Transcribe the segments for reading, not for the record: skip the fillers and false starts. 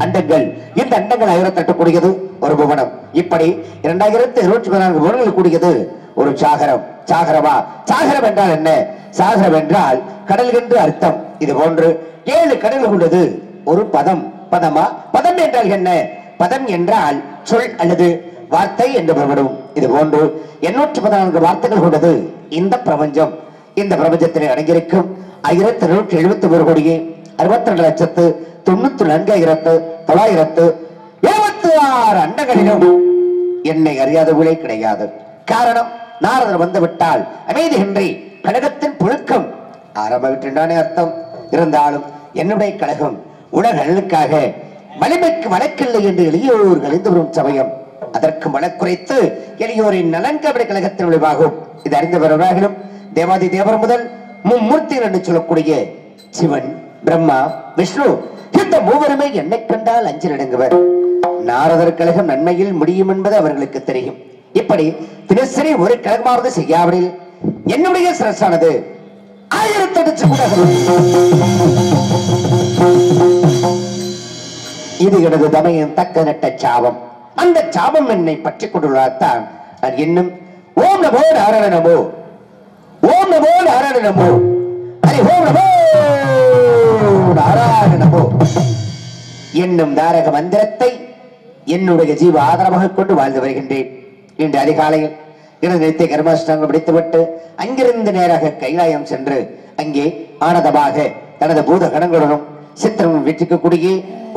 அண்டங்கள் இந்த அண்டங்கள் 1008 கூடியது ஒரு புவனம். இப்படி 2024 புவனங்கள் கூடியது ஒரு சாகரம். சாகரமா? சாகரம் என்றால் என்ன? சாகரம் என்றால் கடல் என்று அர்த்தம். இது போன்று 7 கடல்கள் உள்ளது ஒரு பதம். பதமா? பதம் என்றால் என்ன? பதம் என்றால் சொல் அல்லது வார்த்தை என்று பொருள்படும். இது போன்று 814 வார்த்தைகள் கொண்டது இந்த பிரபஞ்சம். இந்த பிரபஞ்சத்தில் அடங்கியிருக்கும் 1271 கோடியே 62,94,976 அண்டங்களிலும் என்னை அறியாதவர்களே கிடையாது. காரணம், நாரதர் வந்துவிட்டால் அமைதியின்றி கழகத்தின் புழுக்கம் ஆரம்பிட்டானே அர்த்தம். இருந்தாலும் என்னுடைய கழகம் உலக நலனுக்காக வலிமைக்கு வழக்கில்லை என்று எளியோர் கழிந்து வரும் சமயம் அதற்கு வழக்குறைத்து எளியோரின் நலன்கபடி கழகத்தின் விளைவாகும். இது அறிந்தவர்களாகிலும் தேவாதி தேவர் முதல் மும்மூர்த்திகள் என்று சொல்லக்கூடிய சிவன், பிரம்மா, விஷ்ணு இந்த மூவருமே என்னை கண்டால் அஞ்சு நடுங்குவர். நாரதர் கழகம் நன்மையில் முடியும் என்பது அவர்களுக்கு தெரியும். இப்படி தினசரி ஒரு கழகமாவது செய்யாவிடில் என்னுடைய சிரசானது 1008 இது எனது தமையின் தக்க நட்ட சாபம். அந்த சாபம் என்னை பற்றி கொண்டுள்ளதான் நான் இன்னும் ஓம் நமோ நாராயண நமோ, ஓம் நமோ நாராயண நமோ, ஹரி ஓம் நமோ நாராயண நமோ என்னும் தாரக மந்திரத்தை என்னுடைய ஜீவ ஆதரவாக கொண்டு வாழ்ந்து வருகின்றேன். இன்று அதிகாலையில் எனது நித்திய கர்மாஷ்டாங்கம் பிடித்துவிட்டு அங்கிருந்து நேராக கைலாயம் சென்று அங்கே ஆனந்தமாக தனது பூத கணங்களுடனும் சித்திரமும் வீட்டிற்கக்கூடிய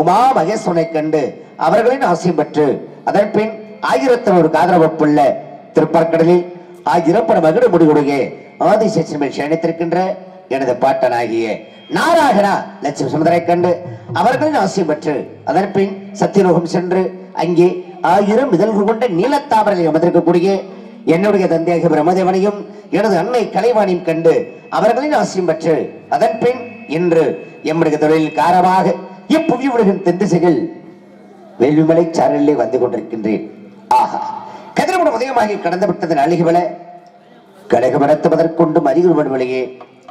உமா மகேஸ்வரனை கண்டு அவர்களின் ஆசையும் பெற்று அதன் பின் 1001 காதரவப்புள்ள திருப்பற்கடலில் 1000 மகிழ முடிவுடைய ஆதிசேஷன் சேனித்திருக்கின்ற எனது பாட்டனாகிய நாராயணா லட்சுமி சுமந்தரை கண்டு அவர்களின் ஆசையும் பெற்று அதன் பின் சத்தியலோகம் சென்று அங்கே 1000 இதழ்கள் கொண்ட நீலத்தாமரையில் அமர்ந்திருக்கக்கூடிய என்னுடைய தந்தையாக பிரம்மதேவனையும் எனது அன்னை கலைவாணியும் கண்டு அவர்களின் ஆசையும் பெற்று அதன் பின் இன்று எம்முடைய தொழிலில் காரமாக இப்புவி உலகின் தென்திசைகள் வேள்விமலை சாரலிலே வந்து கொண்டிருக்கின்றேன். ஆஹா, கதிரமுடன் உதயமாகி கடந்து விட்டது அழுகிவள கழகம் நடத்துவதற்கொண்டு அறிகுள் வழியே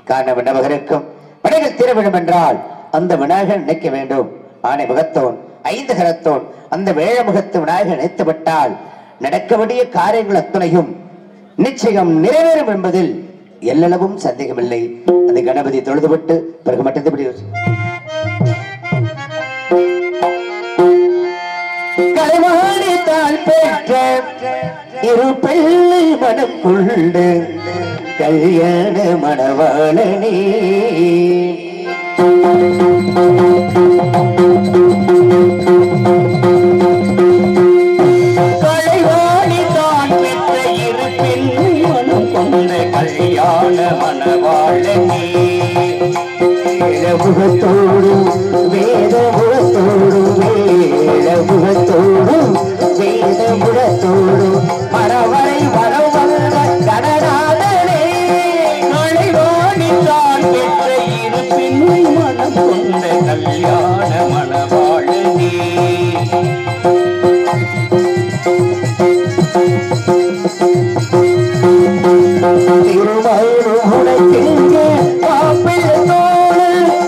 காரண விண்ணவகருக்கும் படைகள் தீர வேண்டும் என்றால் அந்த விநாயகர் நினைக்க வேண்டும். ஆனை முகத்தோன் 5 கரத்தோன் அந்த வேழமுகத்து விநாயகர் நினைத்து விட்டால் நடக்க வேண்டிய காரியங்கள் அத்துணையும் நிச்சயம் நிறைவேறும் என்பதில் எல்லளவும் சந்தேகமில்லை. அந்த கணபதி தொழுதுவிட்டு பிறகு மட்டும் கலைவாணித்தால் பெற்ற இரு பிள்ளை மனம் கொண்டு கல்யாண மணவாளனே கலைவாணி தான் பெற்ற இரு பிள்ளை மனம் கொண்ட கல்யாண மணவாளனே முகத்தோடும் வேத முகத்தோடும் வேளமுகத்தோடும் வேத முகத்தோடும் மரவரை வரவல்ல கடனாதனே கலைவாணி தான் பெற்ற இரு பிள்ளை மனம் கொண்ட கல்யாண மணவாளனே திருமணம் உனக்கெங்க மாப்பிள்ளத்தோடு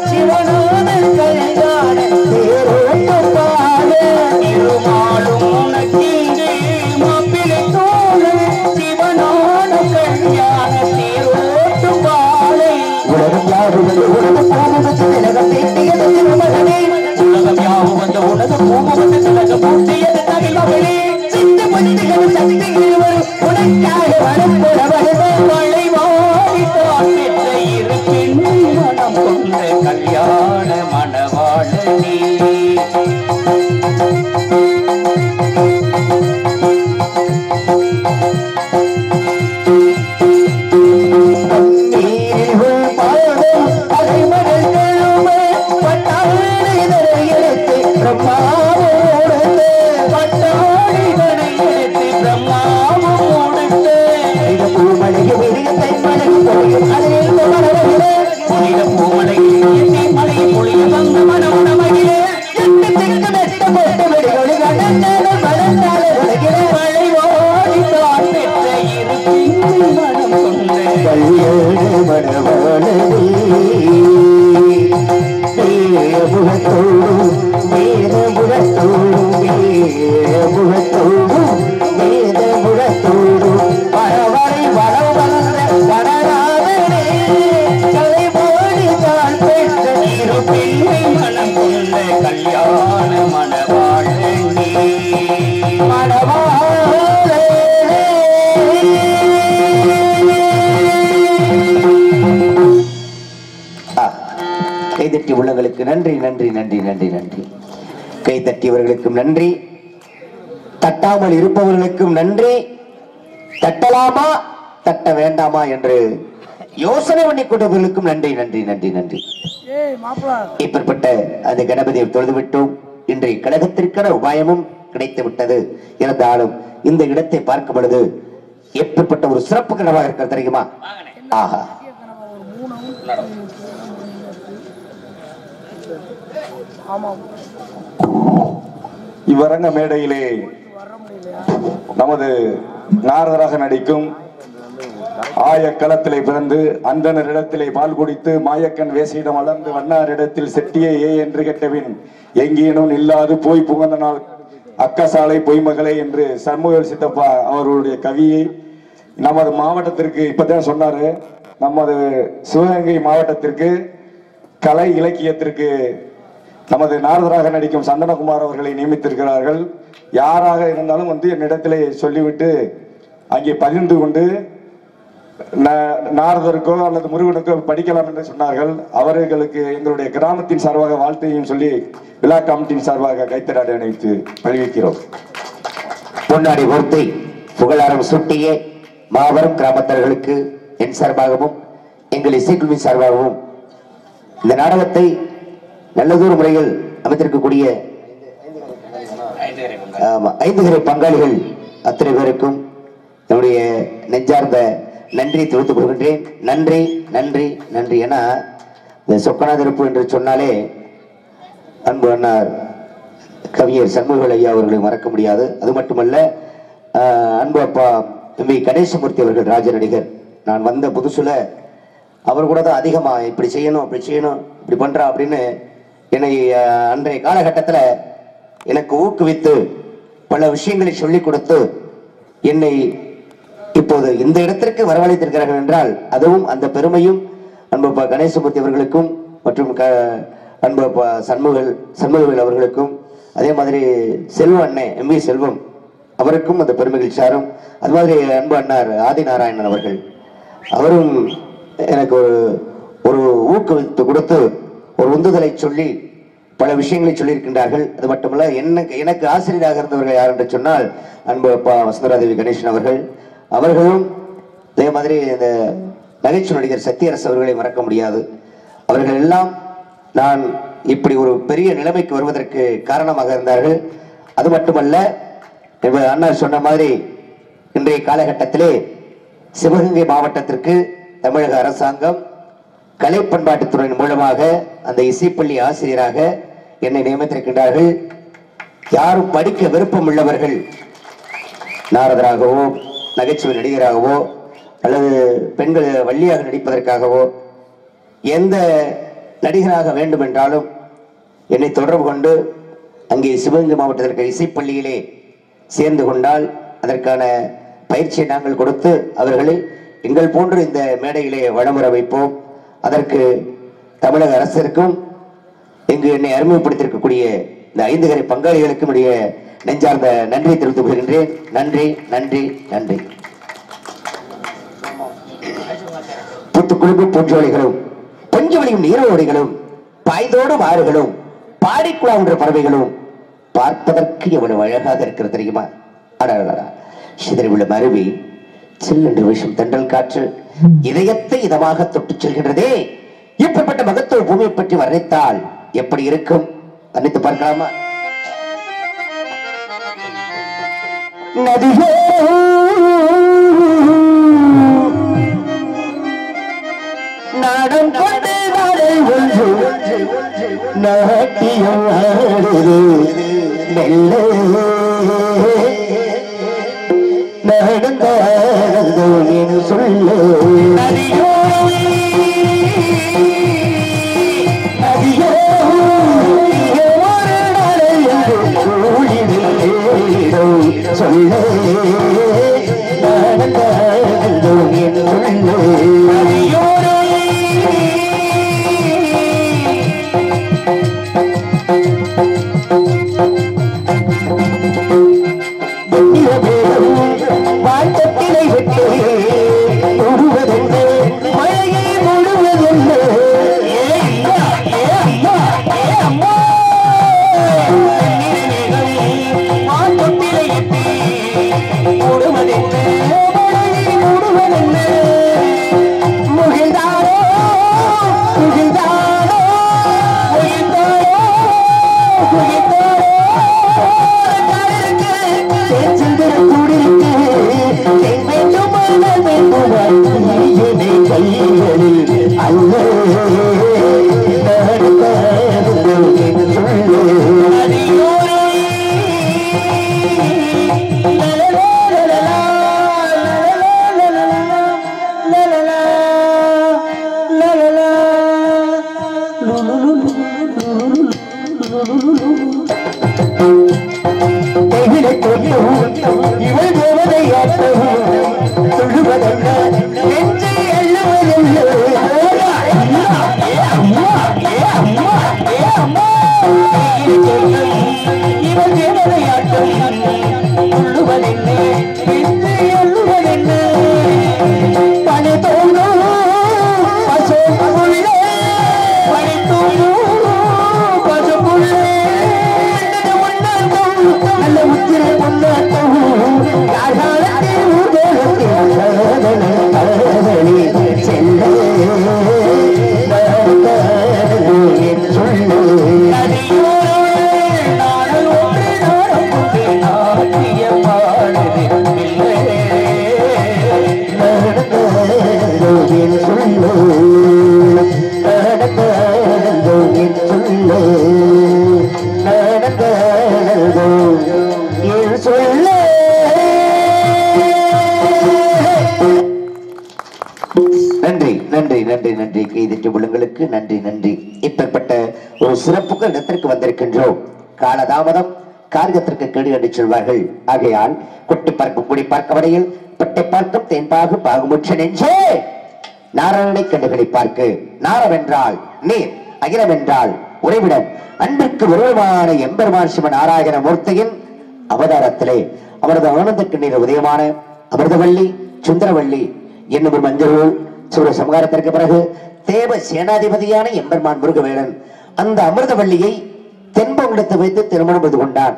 சிவனான கல்யாண தேரோட்டம் பாட திருமாலும் உனக்கெங்க மாப்பிள்ளத்தோடு சிவனான கல்யாண தேரோட்டம் பாட உலகம் யாரும் உலக பூமுகத்து திலகம் பேட்டியது திருமகனே உலகம் யாவும் வந்த உலக பூமுகத்து திலகம் பூட்டியது தகிலவளே சித்த பண்டிகள் சக்திகள் வரும் உனக்காக வரப்புறவர்கள் மனம் கொண்ட கல்யாண மணவாளனே பாடும் அலைமகள் எழுமை பட்டாளிதரை எடுத்து பிரம்மாவோடு பட்டாளிதரை எடுத்து பிரம்மாவோடு பூமலையை விரிய தென்மலை பொழியும் அதில் புனித பூமலையில் மலையை பொழிய வந்த மனம் நமகிலே எட்டு திக்கு மெத்த போட்டு விடுகொழி கடந்தால மலர்ந்தால உலகிலே மழை ஓடி தான் பெற்ற இரு பிள்ளை மனம் கொண்ட கல்யாண மணவாளனே முகத்தோடும் வேத முகத்தோடும் முகத்தோடும் வேத முகத்தோடும் வரவரை வரவல்ல வரராதனே கலைவோடி தான் பெற்ற இரு பிள்ளை மனம் கொண்ட கல்யாண மணவாளனே மணவாளனே கைதட்டி உள்ளங்களுக்கு நன்றி நன்றி நன்றி நன்றி நன்றி கைதட்டியவர்களுக்கும் நன்றி தட்டாமல் இருப்பவர்களுக்கும் நன்றி தட்டலாமா தட்ட வேண்டாமா என்று யோசனை பண்ணி கொண்டவர்களுக்கும் நன்றி நன்றி நன்றி நன்றி இப்படிப்பட்ட அந்த கணபதியை தொழுது விட்டோம் இன்றைய கழகத்திற்கான உபாயமும் கிடைத்து விட்டது இருந்தாலும் இந்த இடத்தை பார்க்கும் பொழுது எப்படிப்பட்ட ஒரு சிறப்பு கனவாக இருக்க தெரியுமா ஆஹா இவ்வரங்க மேடையிலே நமது நாரதராக நடிக்கும் ஆயக்களத்திலே பிறந்து அந்தனரிடத்திலே பால் குடித்து மாயக்கன் வேசியிடம் வளர்ந்து வண்ணாரிடத்தில் செட்டியே ஏ என்று கேட்டபின் எங்கேனும் இல்லாது போய் புகழ்ந்த நாள் அக்கசாலை பொய்மகளே என்று சண்முக சித்தப்பா அவர்களுடைய கவியை நமது மாவட்டத்திற்கு இப்பதான் சொன்னாரு. நமது சிவகங்கை மாவட்டத்திற்கு கலை இலக்கியத்திற்கு நமது நாரதராக நடிக்கும் சந்தனகுமார் அவர்களை நியமித்திருக்கிறார்கள். யாராக இருந்தாலும் என்னிடத்திலே சொல்லிவிட்டு அங்கே பகிர்ந்து கொண்டு நாரதருக்கோ அல்லது முருகனுக்கோ படிக்கலாம் என்று சொன்னார்கள். அவர்களுக்கு எங்களுடைய கிராமத்தின் சார்பாக வாழ்த்தையும் சொல்லி விழா கமிட்டியின் சார்பாக கைத்தராடி அணைத்து அறிவிக்கிறோம். பொன்னாடி மூர்த்தி புகழாரம் சுட்டிய மாபெரும் கிராமத்தர்களுக்கு என் சார்பாகவும் எங்கள் இசைக்குழுவின் சார்பாகவும் இந்த நாடகத்தை நல்லதொரு முறையில் அமைத்திருக்கக்கூடிய 5 கரை பங்காளிகள் அத்தனை பேருக்கும் என்னுடைய நெஞ்சார்ந்த நன்றி தெரிவித்துக் கொள்கின்றேன். நன்றி நன்றி நன்றி. ஏன்னா இந்த சொக்கநாதிருப்பு என்று சொன்னாலே அன்பு அண்ணார் கவிஞர் சண்முகவேல் ஐயா அவர்களை மறக்க முடியாது. அது மட்டுமல்ல, அன்பு அப்பா எம்பி கணேசமூர்த்தி அவர்கள் ராஜ நடிகர். நான் வந்த புதுசுல அவர் கூட தான் அதிகமா இப்படி செய்யணும் அப்படி செய்யணும் இப்படி பண்றா அப்படின்னு என்னை அன்றைய காலகட்டத்தில் எனக்கு ஊக்குவித்து பல விஷயங்களை சொல்லிக் கொடுத்து என்னை இப்போது இந்த இடத்திற்கு வரவழைத்திருக்கிறார்கள் என்றால் அதுவும் அந்த பெருமையும் அன்பப்பா கணேசமூர்த்தி அவர்களுக்கும் மற்றும் அன்பப்பா சண்முகவேல் அவர்களுக்கும் அதே மாதிரி செல்வ அண்ணே எம்பி செல்வம் அவருக்கும் அந்த பெருமகிழ்ச்சி சாரும். அது மாதிரி அன்பு அண்ணார் ஆதிநாராயணன் அவர்கள், அவரும் எனக்கு ஒரு ஊக்குவித்து கொடுத்து ஒரு உந்துதலை சொல்லி பல விஷயங்களை சொல்லியிருக்கின்றார்கள். அது மட்டுமல்ல, எனக்கு ஆசிரியராக இருந்தவர்கள் யார் என்று சொன்னால் அன்பு அப்பா வசுந்தராதேவி கணேசன் அவர்களும் அதே மாதிரி இந்த நகைச்சுவை நடிகர் சத்யரசு அவர்களை மறக்க முடியாது. அவர்கள் எல்லாம் நான் இப்படி ஒரு பெரிய நிலைமைக்கு வருவதற்கு காரணமாக இருந்தார்கள். அது மட்டுமல்ல, அண்ணா சொன்ன மாதிரி இன்றைய காலகட்டத்திலே சிவகங்கை மாவட்டத்திற்கு தமிழக அரசாங்கம் கலை பண்பாட்டுத்துறையின் மூலமாக அந்த இசைப்பள்ளி ஆசிரியராக என்னை நியமித்திருக்கின்றார்கள். யாரும் படிக்க விருப்பம் உள்ளவர்கள் நாரதராகவோ நகைச்சுவை நடிகராகவோ அல்லது பெண்கள் வள்ளியாக நடிப்பதற்காகவோ எந்த நடிகராக வேண்டும் என்றாலும் என்னை தொடர்பு கொண்டு அங்கே சிவகங்கை மாவட்டத்திற்கு இசைப்பள்ளியிலே சேர்ந்து கொண்டால் அதற்கான பயிற்சியை நாங்கள் கொடுத்து அவர்களை எங்கள் போன்று இந்த மேடையிலே வளமுற வைப்போம். அதற்கு தமிழக அரசிற்கும் இங்கு என்னை அறிமுகப்படுத்தியிருக்கக்கூடிய இந்த 5 கரை பங்காளிகளுக்கும் இடைய நெஞ்சார்ந்த நன்றியை தெரிவித்துக் கொள்கின்றேன். நன்றி நன்றி நன்றி. புத்துக்குழுக்கும் பூஞ்சோலைகளும் பொஞ்சவழியும் நீரோடைகளும் பாய்தோடும் ஆறுகளும் பாடிக்குழான்ற பறவைகளும் பார்ப்பதற்கு எவ்வளவு அழகாக இருக்கிறது தெரியுமா? அடடா, சிதறி விழும் அருவி, சில்லென்று வீசும் தென்றல் காற்று இதயத்தை இதமாக தொட்டுச் செல்கின்றதே. இப்படிப்பட்ட மகத்துவ பூமியை பற்றி வர்ணித்தால் எப்படி இருக்கும்? வர்ணித்து பார்க்கலாமா? நதியோ நாடம் கொண்டு ஒன்று நாட்டியம் ஆடுது மெல்ல நடந்தோ சொல்லு. நதியோ நதியோ சொல்ல நடந்தோ வாழ்த்தத்தினை விட்டு முழுவதென்று மழையை முழுவதென்று வாழ்த்தத்தினை விட்டு முழுவதென்று மழையை முழுவதென்று முகிழ்ந்தாரோ முகிழ்ந்தாரோ முகிழ்ந்தாரோ முகிழ்ந்தாரோ இவள் தேவதையாட்டவும் சொல்லுவதல்ல நெஞ்சை அள்ளுவதல்ல. இவள் தேவதையாட்டம் சொல்லுவதென்ன நெஞ்சை அள்ளுவதென்ன. பணி தோன்றும் பசுப்புள்ளே பணி தோன்றும் பசுப்புள்ளே நல்ல உத்திர பொன்னாட்டம் யாழ்காலத்தில் ஊர்வலத்தில் சாதனை செல்ல சொல்லு. நாடல் ஒன்று நாடம் கொண்டு நாட்டிய பாடுது நடந்தோ சொல்லு நடந்தோ சொல்லு நடந்தோ சொல்ல. நன்றி நன்றி நன்றி நன்றி. கைதிட்டு உள்ளங்களுக்கு நன்றி நன்றி. இப்பேற்பட்ட ஒரு சிறப்புக்கு இடத்திற்கு வந்திருக்கின்றோம். காலதாமதம் காரியத்திற்கு கேடு என்று சொல்வார்கள். ஆகையால் குட்டி பார்க்கும் குடி பார்க்க வரையில் பட்டை பார்க்கும் தேன்பாகு பாகுமுற்ற நெஞ்சே நாராயணனை கண்டுகளை பார்க்கு. நாரவென்றால் நீர், அகிலம் என்றால் உறைவிடம். அன்பிற்கு உருவமான எம்பெருமான் சிவ நாராயண மூர்த்தியின் அவதாரத்திலே அவரது ஆனந்த கண்ணீர் உதயமான அமிர்தவள்ளி சுந்தரவள்ளி என்னும் ஒரு மஞ்சள் சூர சம்ஹாரத்திற்கு பிறகு தேவ சேனாதிபதியான எம்பெருமான் முருகவேலன் அந்த அமிர்தவள்ளியை தென்பகுடத்தை வைத்து திருமணம் செய்து கொண்டான்.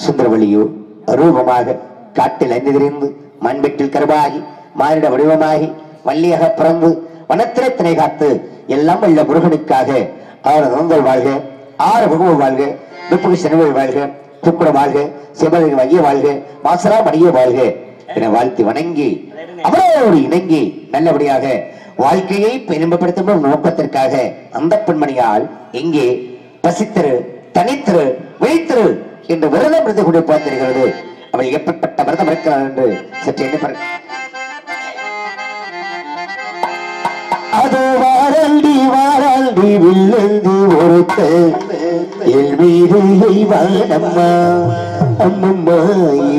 சுந்தரவள்ளியோ அரூபமாக காட்டில் ஐந்து திரிந்து மண்வெட்டில் கருவாகி மானிட வடிவமாகி வள்ளியாக பிறந்து வனத்திலே திணை காத்து எல்லாம் வல்ல முருகனுக்காக 6 நோங்கள் வாழ்க, 6 முகமும் வாழ்க, முப்புக்கு செனவை வாழ்க, துக்குட வாழ்க, சிவலிங்க மைய வாழ்க, மாசரா மணிய வாழ்க என வாழ்த்தி வணங்கி அவரோடு இணங்கி நல்லபடியாக வாழ்க்கையை பெருமைப்படுத்தும் நோக்கத்திற்காக அந்த பெண்மணியால் எங்கே பசித்திரு தனித்திரு வைத்திரு என்று விரதம் இருந்து கொண்டு பார்த்திருக்கிறது. அவள் எப்படிப்பட்ட விரதம் இருக்கிறார் என்று சற்று எண்ணி அது வாரண்டி வாரண்டி வில்லந்தி ஒருத்த என் மீதை வாடம்மா அம்மம்மா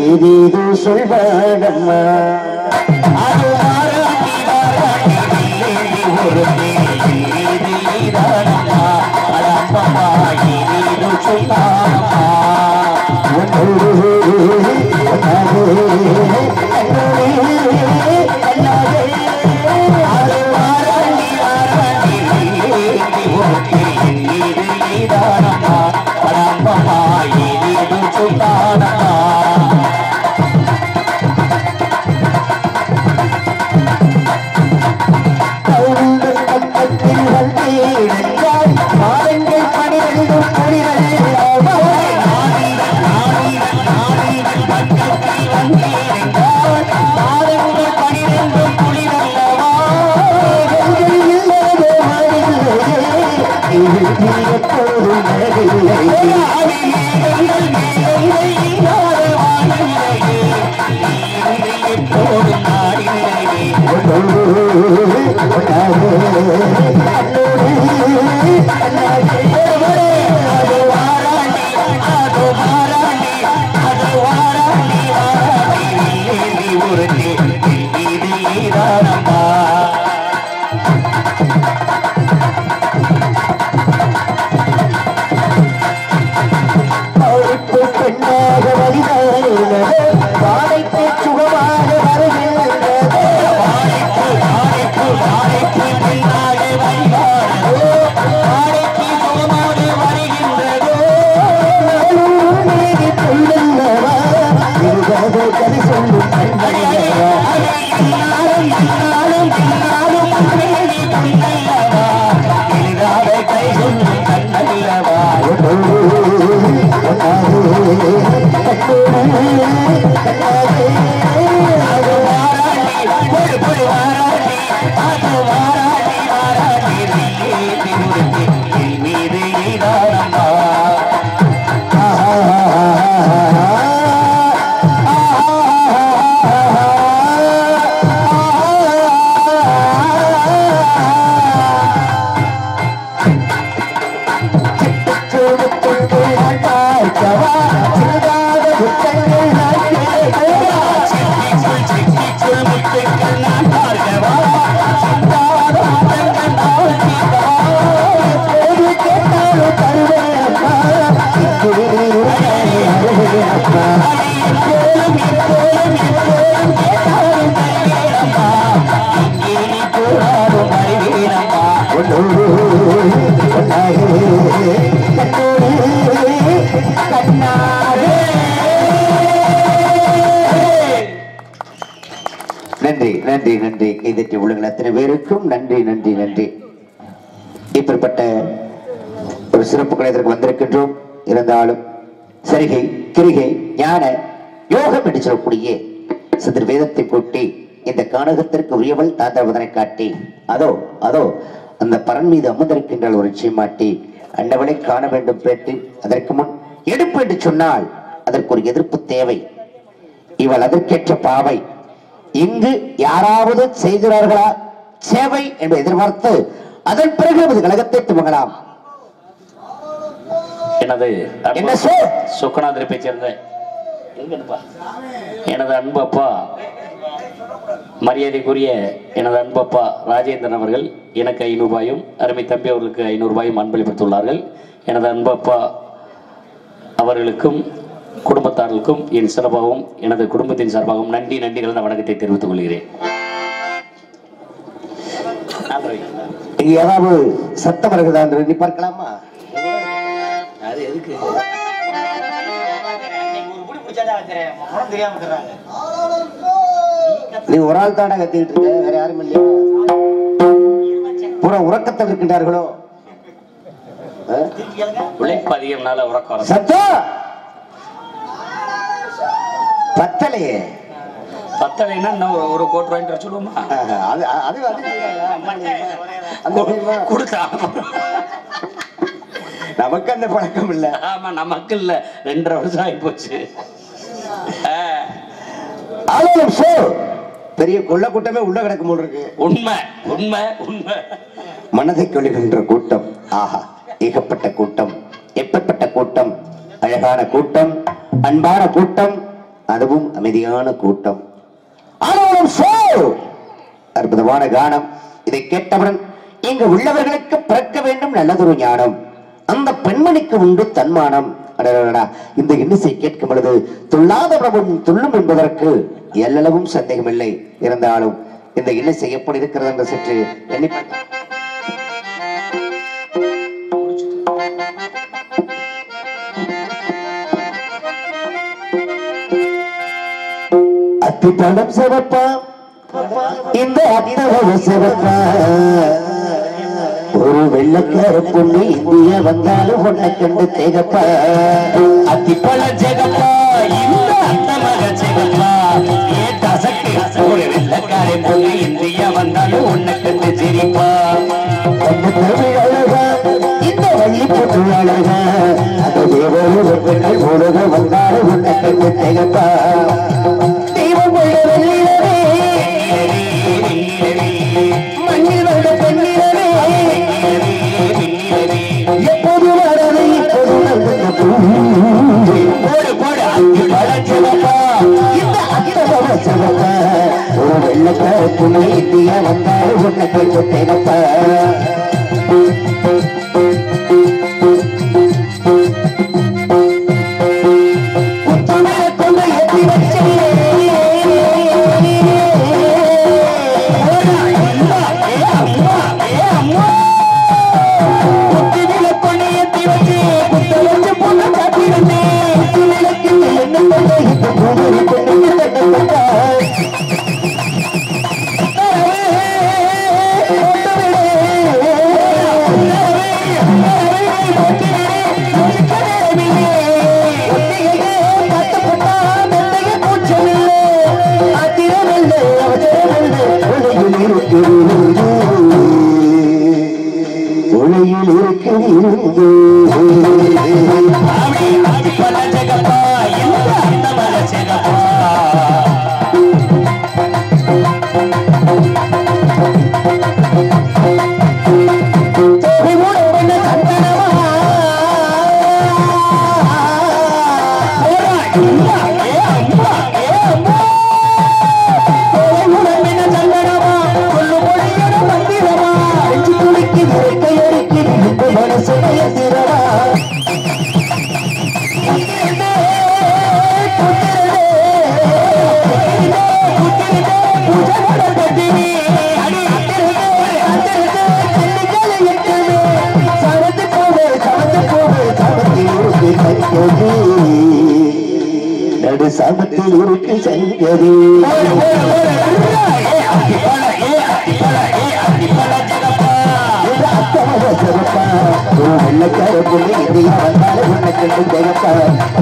ஏதேதோ சொல்வாடம்மா அது வாரண்டி வாரண்டி வில்லந்தி ஒருத்த அம்மம்மா ஏதேதோ சொல்வாடம்மா நன்றி நன்றி நன்றி. கைதட்டி உள்ளங்கள் அத்தனை பேருக்கும் நன்றி நன்றி நன்றி. இப்படிப்பட்ட ஒரு சிறப்பு கலைஞருக்கு வந்திருக்கின்றோம். இருந்தாலும் சரிகை கிரிகை ஞான யோகம் என்று சொல்லக்கூடிய சிறு வேதத்தை கூட்டி இந்த கானகத்திற்கு உரியவள் தாத்தாவதனை காட்டி அதோ அதோ அந்த பரன் மீது அமர்ந்திருக்கின்ற ஒரு நிச்சயமாட்டி அண்டவனை காண வேண்டும் பேட்டி அதற்கு முன் எடுப்பு என்று சொன்னால் அதற்கு ஒரு எதிர்ப்பு தேவை. இவள் அதற்கேற்ற பாவை இங்கு யாராவது செய்கிறார்களா சேவை என்று எதிர்பார்த்து அதன் பிறகு நமது கழகத்தை துவங்கலாம். எனது என்ன சொல் சுக்கநாதரை சேர்ந்த எனது அன்பு அப்பா மரியாதைக்குரிய எனது அன்பு அப்பா ராஜேந்திரன் அவர்கள் எனக்கு 500 ரூபாயும் அருமை தம்பி அவர்களுக்கு 500 ரூபாயும் அன்பளித்துள்ளார்கள். எனது அன்பு அப்பா அவர்களுக்கும் குடும்பத்தார்களுக்கும் என் சிறப்பாகவும் எனது குடும்பத்தின் சார்பாகவும் நன்றி கலந்த வணக்கத்தை தெரிவித்துக் கொள்கிறேன். இங்க ஏதாவது சத்தம் இருக்குதா என்று பார்க்கலாமா? அது எதுக்கு நீ ஒரு ஆள் தாண்டா கத்திட்டு இருக்க, வேற யாரும் இல்லையா? பூரா உறக்கத்தில் இருக்கின்றார்களோ? உழைப்பு அதிகம்னால உறக்கம் சத்தம் பத்தலையே. பத்தலைன்னா இன்னும் ஒரு கோட் ரூபாய் சொல்லுவோமா? கொடுத்தா நமக்கு அந்த பழக்கம் இல்ல. ஆமா, நமக்கு இல்ல. 2.5 வருஷம் ஆகி போச்சு. பெரிய கொள்ள கூட்டமே உள்ள கிடக்கும் போல் இருக்கு. உண்மை உண்மை உண்மை. மனதை கொள்ளுகின்ற கூட்டம். ஆஹா, ஏகப்பட்ட கூட்டம், எப்பப்பட்ட கூட்டம், அழகான கூட்டம், அன்பான கூட்டம், அதுவும் அமைதியான கூட்டம். அற்புதமான கானம். இதை கேட்டவுடன் இங்கு உள்ளவர்களுக்கு பிறக்க வேண்டும் நல்லதொரு ஞானம். அந்த பெண்மணிக்கு உண்டு தன்மானம். இந்த இன்னிசை கேட்கும் பொழுது துள்ளாத பிரபும் துள்ளும் என்பதற்கு எல்லளவும் சந்தேகமில்லை. இருந்தாலும் இந்த இன்னிசை எப்படி இருக்கிறது என்று சற்று எண்ணி அத்திப்பழம் சிவப்பா, இந்த அத்தவ சிவப்பா, ஒரு வெள்ளக்கார பொண்ணு இந்தியா வந்தாலும் ஒன்ன கண்டு தேகப்பா. அத்திப்பழ ஜெகப்பா, இந்த அத்தமக ஜெகப்பா, ஒரு வெள்ளக்கார பொண்ணு இந்தியா வந்தாலும் ஒன்ன கண்டு சிரிப்பா. அந்த தமிழ் அழகா, இந்த வள்ளி பொண்ணு அழகா, அது தேவரு பெண்கள் உலக வந்தாலும் ஒன்ன கண்டு தேகப்பா. தெய்வம் மண்ணில் வந்த பெண்ணிலவே எப்போது வரவை இப்போது இந்த அத்தவ சிவப்பா, ஒரு வெள்ளக்கார துணை இந்தியா வந்தாலும் ஒன்ன கண்டு தேகப்பா. நடு சாமத்தில் இருக்கு சங்கரி ஒரு வெள்ளக்கார பொண்ணு இந்தியா வந்தாலும் ஒன்ன கண்டு ஜெகப்பா.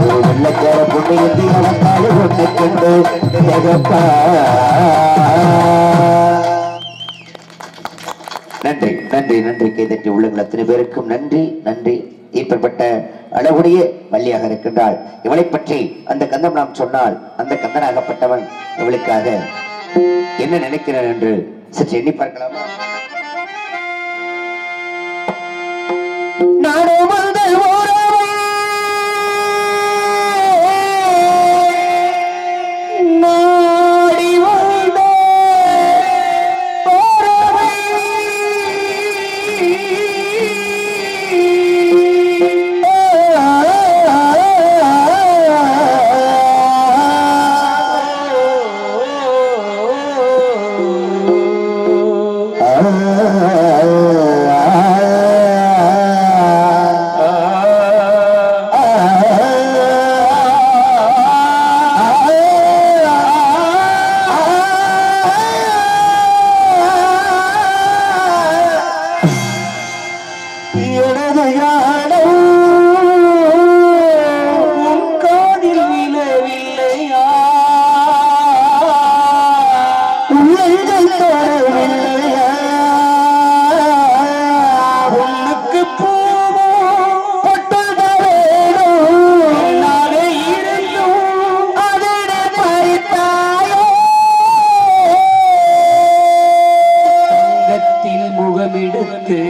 ஒரு வெள்ளக்கார பொண்ணு இந்தியா வந்தாலும் ஒன்ன கண்டு ஜெகப்பா. நன்றி நன்றி நன்றி. கைதட்டி உள்ளங்கள் அத்தனை பேருக்கும் நன்றி நன்றி. இப்படிப்பட்ட அளவுடைய வள்ளியாக இருக்கின்றாள். இவளை பற்றி அந்த கந்தம் நாம் சொன்னால் அந்த கந்தனாகப்பட்டவன் இவளுக்காக என்ன நினைக்கிறான் என்று சற்று எண்ணி பார்க்கலாமா? நானும் வந்தல் ஓரவை நாடி வந்த ஓரவை நெஞ்சை தோறவில்லையா உனக்கு பூவும் பொட்டுத வேணும் நாளே இருந்தும் அதனை பறித்தாயோ தங்கத்தில் முகமெடுத்து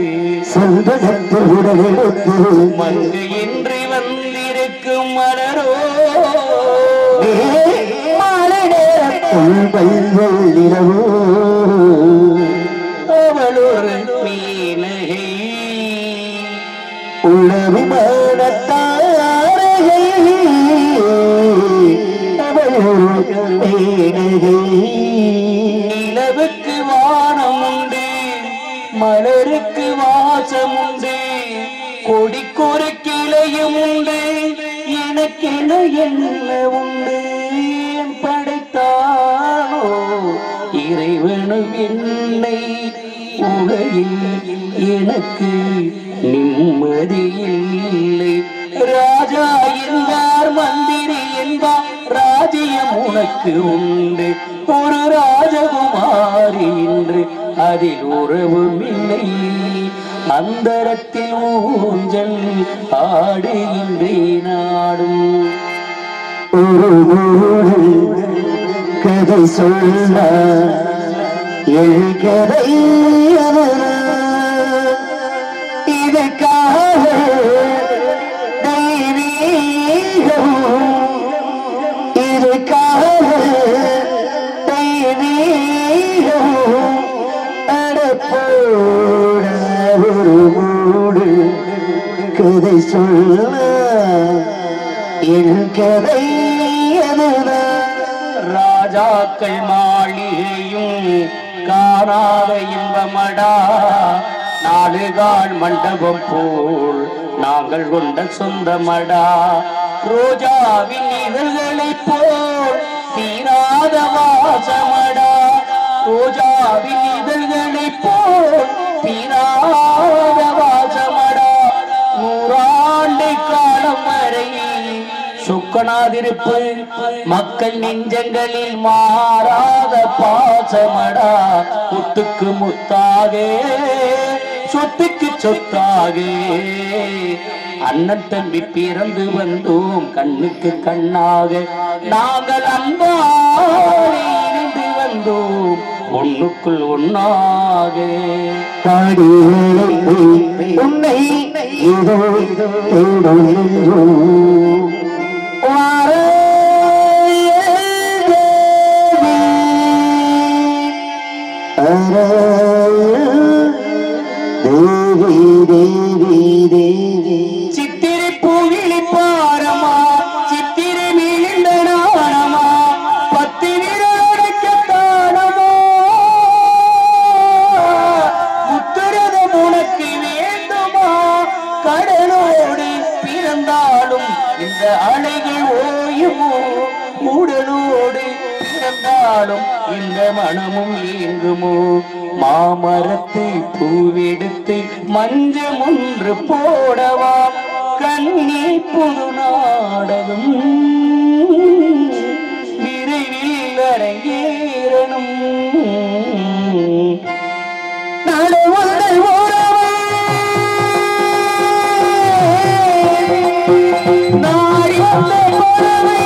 செல்வதற்கு உடலெடுத்து மங்கு என்று வந்திருக்கும் மலரோ மாலை நேரத்தில் இரவு அவள் ஒரு மீனகை உள்ள விமானத்தாரகை அவள் ஒரு மீனகை நிலவுக்கு வானம் உண்டு மலருக்கு வாசம் உண்டு கொடிக்கொரு கிளையும் உண்டு எனக்கென என்ன உண்டு படைத்தானோ இறைவனும் என்னை உலகில் எனக்கு நிம்மதி இல்லை ராஜா என்பார் மந்திரி என்பார் ராஜ்யம் உனக்கு உண்டு ஒரு ராஜகுமாரி என்று அதில் உறவும் இல்லை அந்தரத்தில் ஊஞ்சல் ஆடுகின்றே நாடும் ஒரு கதை சொல்ல எழுகதை இதற்காக தெய்வீகம் இதுக்காக தெய்வீகம் அடப்போட ஒரு மூடு கதை சொல்ல என் கதை ராஜாக்கள் மாளிகையும் காணாத இன்பமடா நாடுகால் மண்டபம் போல் நாங்கள் கொண்ட சொந்தமடா ரோஜாவின் இதழ்களைப் போல் தீராத வாசமடா ரோஜாவின் இதழ்களைப் போல் தீராத வாசமடா நூறாண்டு காலம் வரை சுக்கனாதிருப்பு மக்கள் நெஞ்சங்களில் மாறாத பாசமடா முத்துக்கு முத்தாக சொத்துக்கு சொத்தாக அண்ணன் தம்பி பிறந்து வந்தோம் கண்ணுக்கு கண்ணாக நாங்கள் அன்பாக இணைந்து வந்தோம் ஒண்ணுக்குள் ஒன்னாக உன்னை இதோ தேவி தேவி தேவி சித்திரை பூவிழி பாரமா சித்திரை மீண்ட நாணமா பத்து விரடைக்கத்தானமா புத்திரதம் உனக்கு வேண்டுமா கடலோடு பிறந்தாலும் இந்த அலைகள் ஓயுமோ உடலோடு பிறந்தாலும் இந்த மனமும் ஏங்குமோ மாமரத்தை பூவெடுத்து மஞ்சம் ஒன்று போடவா கண்ணி புது நாடகம் விரைவில் அரங்கேறணும் நடுவங்கள் உறவே நாடி வந்த பறவை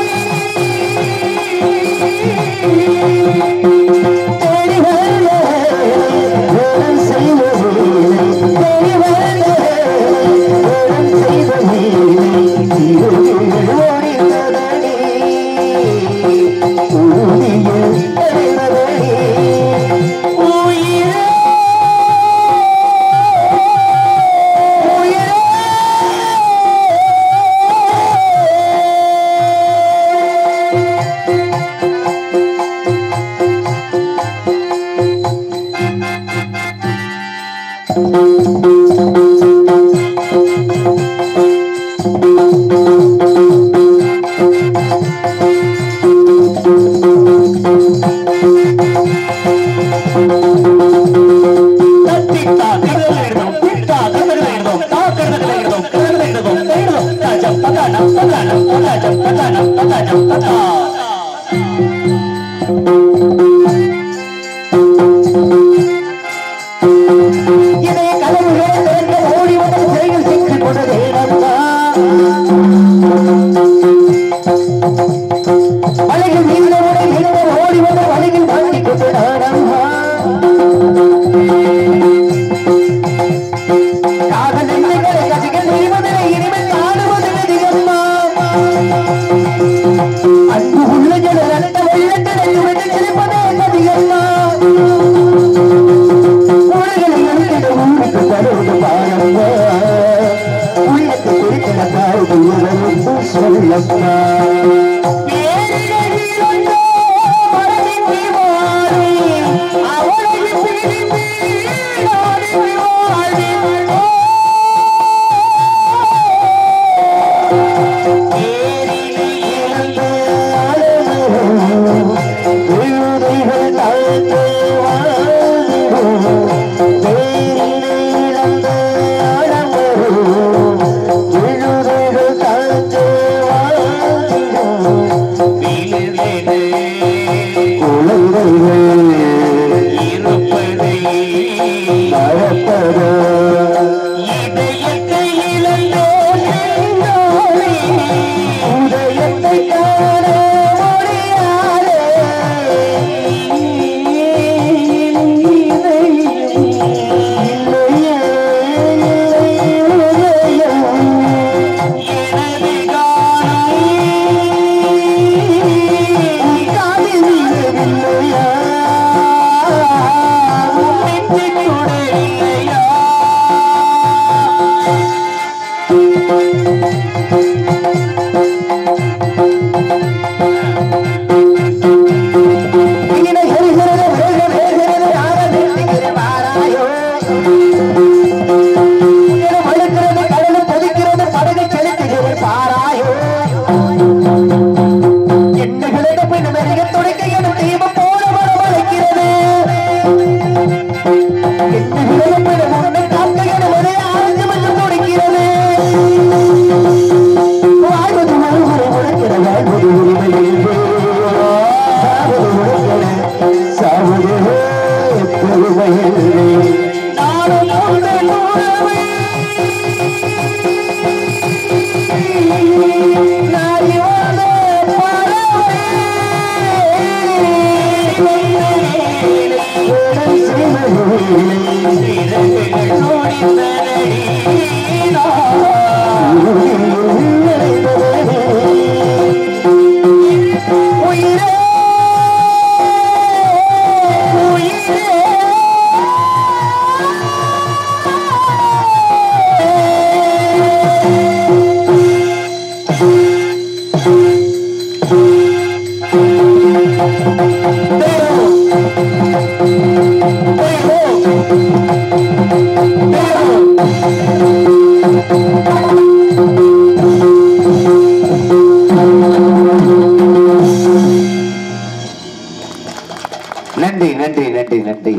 நன்றி நன்றி நன்றி நன்றி.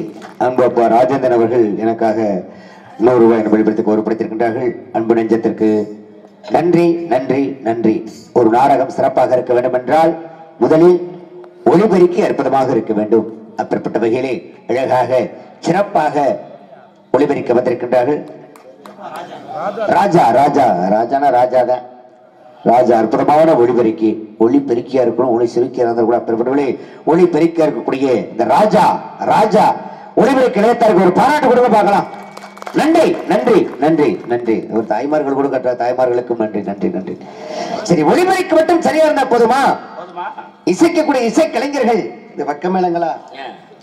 அன்பு அப்பா ராஜேந்திரன் அவர்கள் எனக்காக 100 ரூபாய் வெளிப்படுத்தி கௌரவப்படுத்தியிருக்கின்றார்கள். அன்பு நெஞ்சத்திற்கு நன்றி நன்றி நன்றி. ஒரு நாடகம் சிறப்பாக இருக்க வேண்டும் என்றால் முதலில் ஒளிபெருக்கி அற்புதமாக இருக்க வேண்டும். அப்படிப்பட்ட வகையிலே அழகாக சிறப்பாக ஒளிபெருக்க வந்திருக்கின்றார்கள். ராஜா ராஜா ராஜானா ராஜாதான். ராஜா அற்புதமான ஒளிபெருக்கி ஒளிபெருக்கியா இருக்கணும். ஒளி சிறுக்கியா இருந்தால் கூட அப்படிப்பட்டவர்களே ஒளிபெருக்கியா இருக்கக்கூடிய இந்த ராஜா ராஜா ஒளிபெருக்க நிலையத்தாருக்கு ஒரு பாராட்டு கொடுக்க பார்க்கலாம். நன்றி நன்றி நன்றி நன்றி. ஒரு தாய்மார்கள் கொடுக்கிற தாய்மார்களுக்கும் நன்றி நன்றி நன்றி. சரி, ஒளிபெருக்க மட்டும் சரியா இருந்தா போதுமா? இசைக்கக்கூடிய இசை கலைஞர்கள் இந்த பக்க மேளங்களா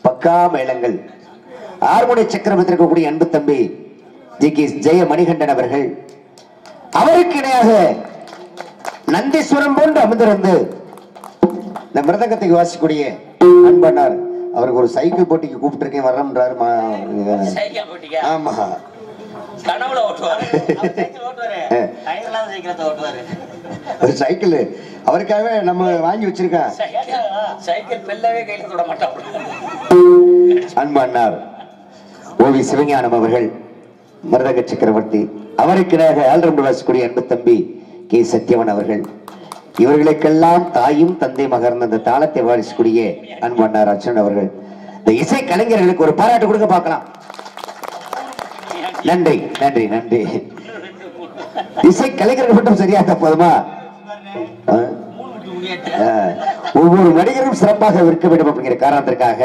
பக்கா மேளங்கள் ஆறுமுனை சக்கரவர்த்தி இருக்கக்கூடிய அன்பு தம்பி ஜி.கே. ஜெய மணிகண்டன் அவர்கள், அவருக்கு இணையாக நந்தீஸ்வரம் போன்று அமர்ந்திருந்து இந்த மிருதங்கத்தை வாசிக்கூடிய அன்பனார் அவருக்கு ஒரு சைக்கிள் போட்டிக்கு கூப்பிட்டு வர்றோம்ன்றாரு. ஆமா, ஒரு சைக்கிள் அவருக்காகவே நம்ம வாங்கி வச்சிருக்கோம். அன்பனார் ஓவி சிவஞானம் அவர்கள் மிருதங்க சக்கரவர்த்தி, அவருக்கு இணையாக ஆல்ரவுண்டர் வாசிக்கூடிய அன்பு தம்பி கே. சத்யவன் அவர்கள், இவர்களுக்கெல்லாம் தாயும் தந்தை மகர்ந்த அந்த தாளத்தை வாரிசக்கூடிய அன்பு அண்ணா அர்ச்சனன் அவர்கள், இந்த இசை கலைஞர்களுக்கு ஒரு பாராட்டு கொடுக்க பார்க்கலாம். நன்றி நன்றி நன்றி. இசை கலைஞர்கள் மட்டும் சரியாக போதுமா? ஒவ்வொரு நடிகரும் சிறப்பாக இருக்க வேண்டும் அப்படிங்கிற காரணத்திற்காக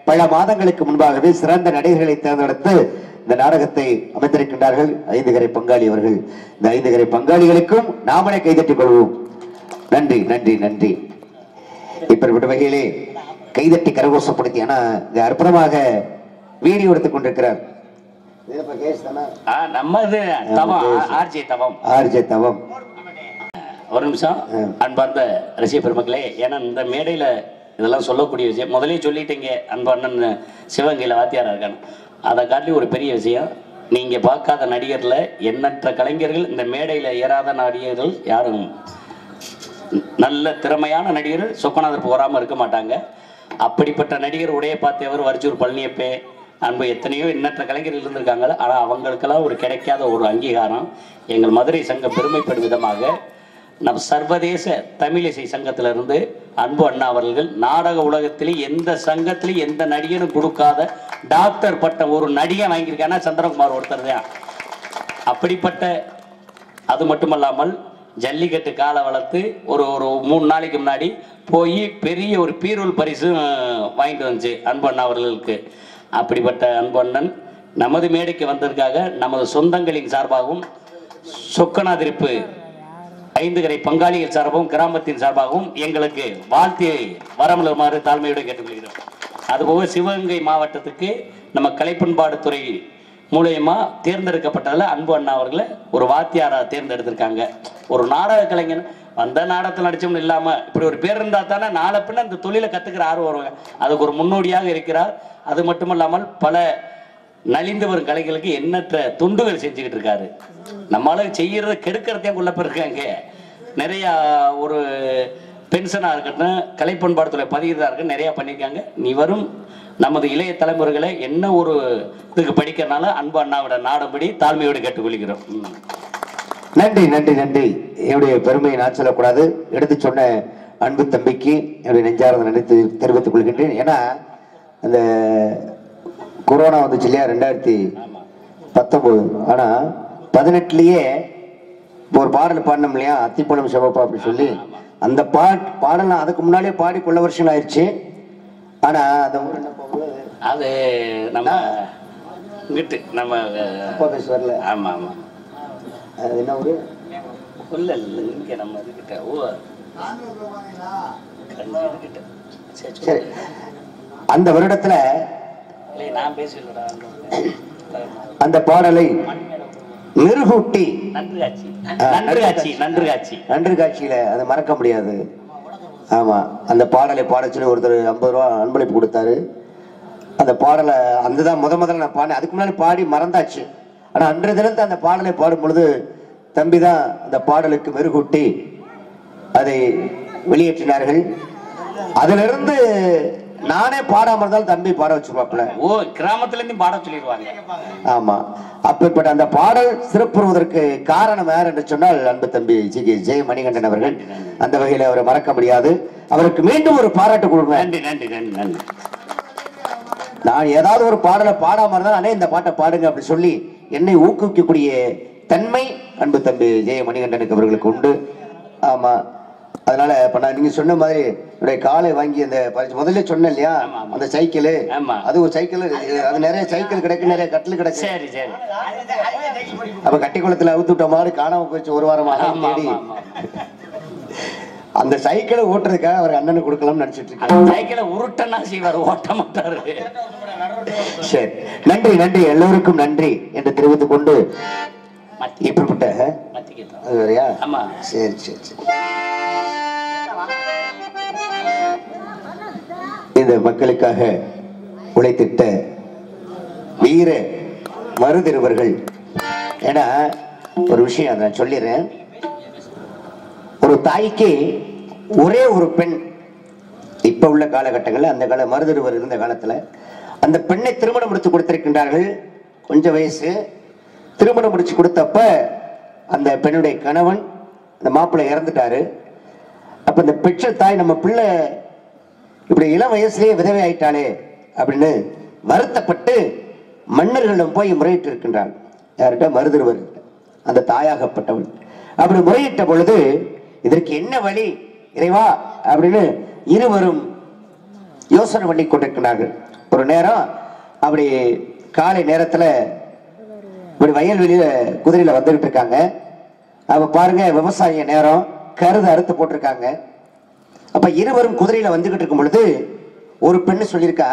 பல மாதங்களுக்கு முன்பாகவே சிறந்த நடிகர்களை தேர்ந்தெடுத்து இந்த நாடகத்தை அமைத்திருக்கின்றார்கள் 5 கரை பங்காளி அவர்கள். இந்த 5 கரை பங்காளிகளுக்கும் நாமளே கைதட்டிக் கொள்வோம். நன்றி நன்றி நன்றி. இப்படிப்பட்ட வகையிலே கைதட்டி கரகோஷப்படுத்தி அற்புதமாக வீடியோ எடுத்துக் கொண்டிருக்கிறார். ஒரு நிமிஷம். அன்பார்ந்த ரசிக பெருமக்களே, ஏன்னா இந்த மேடையில இதெல்லாம் சொல்லக்கூடிய விஷயம் முதலே சொல்லிட்டீங்க. அன்பு அண்ணன் சிவகங்கையில வாத்தியாரா இருக்கான்னு, அதை காட்டி ஒரு பெரிய விஷயம். நீங்க பார்க்காத நடிகர்ல எண்ணற்ற கலைஞர்கள், இந்த மேடையில ஏறாத நடிகர்கள் யாரும், நல்ல திறமையான நடிகர் சொக்கநாதர் போகாம இருக்க மாட்டாங்க. அப்படிப்பட்ட நடிகர் உடைய பார்த்தவர் வரிச்சூர் பழனியப்பே, அன்பு எத்தனையோ எண்ணற்ற கலைஞர்கள் இருந்திருக்காங்க. ஆனால் அவங்களுக்கெல்லாம் ஒரு கிடைக்காத ஒரு அங்கீகாரம் எங்கள் மதுரை சங்கம் பெருமைப்படும் விதமாக நம் சர்வதேச தமிழிசை சங்கத்திலிருந்து அன்பு அண்ணா அவர்கள் நாடக உலகத்திலே எந்த சங்கத்திலே எந்த நடிகனும் கொடுக்காத டாக்டர் பட்டம் ஒரு நடிகை வாங்கியிருக்காங்கன்னா சந்திரகுமார் ஒருத்தர் தான். அப்படிப்பட்ட அது மட்டுமல்லாமல் ஜல்லிக்கட்டு காலை வளர்த்து ஒரு 3 நாளைக்கு முன்னாடி போய் பெரிய ஒரு பீரோல் பரிசு வாங்கிட்டு வந்துச்சு அன்பு அண்ணா அவர்களுக்கு. அப்படிப்பட்ட அன்பு அண்ணன் நமது மேடைக்கு வந்ததற்காக நமது சொந்தங்களின் சார்பாகவும் சொக்கநாதிருப்பு 5 கரை பங்காளிகள் சார்பாகவும் கிராமத்தின் சார்பாகவும் எங்களுக்கு வாழ்த்தி வரமலுமாறு தாழ்மையோடு கேட்டுக்கொள்கிறோம். அதுபோக சிவகங்கை மாவட்டத்துக்கு நம்ம கலைப்பண்பாடுத்துறை மூலயமா தேர்ந்தெடுக்கப்பட்டதில் அன்பு அண்ணா அவர்களை ஒரு வாத்தியாராக தேர்ந்தெடுத்திருக்காங்க. ஒரு நாடக கலைஞன் வந்த நாடகத்தில் நடிச்சோம்னு இல்லாமல் இப்படி ஒரு பேர் இருந்தால் தானே நாளை பின்ன அந்த தொழிலை கற்றுக்கிற ஆர்வம் வருவாங்க. அதுக்கு ஒரு முன்னோடியாக இருக்கிறார். அது மட்டுமல்லாமல் பல நலிந்து வரும் கலைகளுக்கு எண்ணற்ற தொண்டுகள் செஞ்சுக்கிட்டு இருக்காரு. நம்மளால செய்யறத கெடுக்கிறதையும் கொள்ள போயிருக்காங்க. நிறையா ஒரு பென்ஷனாக இருக்கட்டும், கலைப்பண்பாடுத்துறை பதிகிறதா இருக்கட்டும், நிறையா பண்ணியிருக்காங்க. நீ வரும் நமது இளைய தலைமுறைகளை என்ன ஒரு இதுக்கு படிக்கிறனால அன்பு அண்ணாவோட நாடபடி தாழ்மையோடு கேட்டுக்கொள்கிறோம். நன்றி நன்றி நன்றி. என்னுடைய பெருமையை நான் சொல்லக்கூடாது, எடுத்து சொன்ன அன்பு தம்பிக்கு என்னுடைய நெஞ்சார்ந்த நன்றி தெரிவித்துக் கொள்கின்றேன். ஏன்னா அந்த கொரோனா வந்துச்சு இல்லையா 2019. ஆனா 18லயே ஒரு பாடல் பாடினோம் இல்லையா, அத்திப்பழம் சிவப்பா அப்படி சொல்லி, அந்த பாடலாம் அதுக்கு முன்னாலே பாடி கொள்ள வருஷம் ஆயிடுச்சு. ஆனா அந்த ஊர் என்ன அது நம்ம வீட்டு நம்ம அப்பா பேச வரல. ஆமா ஆமா, அது என்ன ஊரு? இல்ல இல்ல, இங்க நம்ம இதுகிட்ட சரி. அந்த வருடத்துல நான் பேசலடா அந்த பாடலை மெருகூட்டி நன்று காட்சியில அதை மறக்க முடியாது. ஆமா, அந்த பாடலை பாட சொல்லி ஒருத்தர் 50 ரூபா அன்பளிப்பு கொடுத்தாரு. அந்த பாடலை அந்ததான் முதல்ல நான் பாடினேன். அதுக்கு முன்னாடி பாடி மறந்தாச்சு. ஆனா அன்றைய தினத்தை அந்த பாடலை பாடும் பொழுது தம்பி தான் அந்த பாடலுக்கு மெருகூட்டி அதை வெளியேற்றினார்கள். அதிலிருந்து நானே பாடாம இருந்தாலும் தம்பி பாட வச்சிருவாப்புல. ஓ, கிராமத்துல இருந்து பாட சொல்லிடுவாங்க. ஆமா, அப்பேற்பட்ட அந்த பாடல் சிறப்புறுவதற்கு காரணம் யார் என்று சொன்னால் அன்பு தம்பி ஜெய மணிகண்டன் அவர்கள். அந்த வகையில் அவரை மறக்க முடியாது. அவருக்கு மீண்டும் ஒரு பாராட்டு கொடுங்க. நன்றி நன்றி நன்றி நன்றி. நான் ஏதாவது ஒரு பாடலை பாடாம இருந்தாலும் அண்ணே இந்த பாட்டை பாடுங்க அப்படி சொல்லி என்னை ஊக்குவிக்கக்கூடிய தன்மை அன்பு தம்பி ஜெய மணிகண்டனுக்கு அவர்களுக்கு உண்டு. ஆமா, அதனால இப்ப நான் நீங்க சொன்ன மாதிரி என்னுடைய காலை வாங்கி அந்த முதல்ல சொன்னேன் இல்லையா, அந்த சைக்கிள், அது ஒரு சைக்கிள், அது நிறைய சைக்கிள் கிடைக்கு, நிறைய கட்டில் கிடைக்கு. சரி சரி. அப்ப கட்டி குளத்துல அவுத்து விட்ட மாதிரி காணாம போச்சு ஒரு வாரமாக தேடி. அந்த சைக்கிளை ஓட்டுறதுக்காக அவர் அண்ணனுக்கு கொடுக்கலாம்னு நினைச்சிட்டு இருக்கேன். சைக்கிளை உருட்டனா செய்வார், ஓட்ட மாட்டாரு. சரி, நன்றி நன்றி, எல்லோருக்கும் நன்றி என்று தெரிவித்துக் கொண்டு இப்படிப்பட்ட அது வேறையா? சரி சரி சரி. இந்த மக்களுக்காக உழைத்திட்ட வீர மருதிருவர்கள். ஏன்னா ஒரு விஷயம் நான் சொல்லிடுறேன். ஒரு தாய்க்கு ஒரே ஒரு பெண், இப்ப உள்ள காலகட்டங்களில், அந்த கால மருதிருவர் இருந்த காலத்துல அந்த பெண்ணை திருமணம் முடித்து கொடுத்திருக்கின்றார்கள். கொஞ்சம் வயசு திருமணம் முடிச்சு கொடுத்தப்ப அந்த பெண்ணுடைய கணவன், அந்த மாப்பிள்ளை இறந்துட்டாரு. அப்ப இந்த பெற்ற தாய், நம்ம பிள்ளை இப்படி இளம் வயசுலயே விதவை ஆயிட்டாளே அப்படின்னு வருத்தப்பட்டு மன்னர்களிடம் போய் முறையிட்டு இருக்கின்றாள். யார்கிட்ட? மருதிருவர், அந்த தாயாகப்பட்டவள். அப்படி முறையிட்ட பொழுது இதற்கு என்ன வழி இறைவா அப்படின்னு இருவரும் யோசனை பண்ணி கொண்டிருக்கிறார்கள். ஒரு நேரம் அப்படி காலை நேரத்துல இப்படி வயல்வெளியில குதிரையில வந்துகிட்டு இருக்காங்க. அப்ப பாருங்க, விவசாய நேரம், கருது அறுத்து போட்டிருக்காங்க. அப்ப இருவரும் குதிரையில வந்துகிட்டு இருக்கும் பொழுது ஒரு பெண்ணு சொல்லியிருக்கா,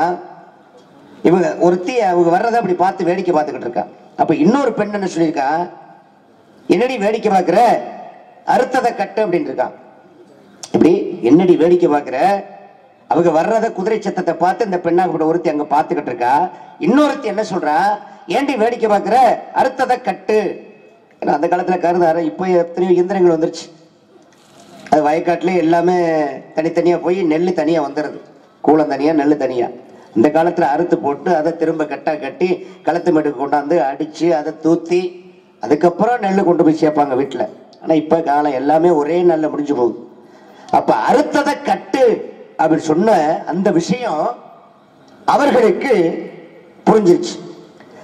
இவங்க ஒருத்தி அவங்க வர்றதை அப்படி பார்த்து வேடிக்கை பார்த்துக்கிட்டு இருக்கா. அப்ப இன்னொரு பெண் என்ன சொல்லியிருக்கா, என்னடி வேடிக்கை பார்க்கிற, அறுத்ததை கட்டு அப்படின்னு இருக்கான். இப்படி என்னடி வேடிக்கை பார்க்கிற, அவங்க வர்றத குதிரை சத்தத்தை பார்த்து இந்த பெண்ணாக ஒருத்தி அங்க பார்த்துக்கிட்டு இருக்கா. இன்னொருத்தி என்ன சொல்றா, ஏண்டி வேடிக்கை பார்க்கிற, அறுத்ததை கட்டு. ஏன்னா அந்த காலத்துல கருதார, இப்ப எத்தனையோ இயந்திரங்கள் வந்துருச்சு. அது வயக்காட்டுல எல்லாமே தனித்தனியா போய் நெல் தனியா வந்துடுது, கூலம் தனியா நெல் தனியா. இந்த காலத்துல அறுத்து போட்டு அதை திரும்ப கட்டா கட்டி களத்து மேட்டுக்கு கொண்டாந்து அடிச்சு அதை தூத்தி அதுக்கப்புறம் நெல் கொண்டு போய் சேர்ப்பாங்க வீட்டுல. ஆனா இப்ப காலம் எல்லாமே ஒரே நாள்ல முடிஞ்சு போகுது. அப்ப அறுத்ததை கட்டு அப்படின்னு சொன்ன அந்த விஷயம் அவர்களுக்கு புரிஞ்சிருச்சு.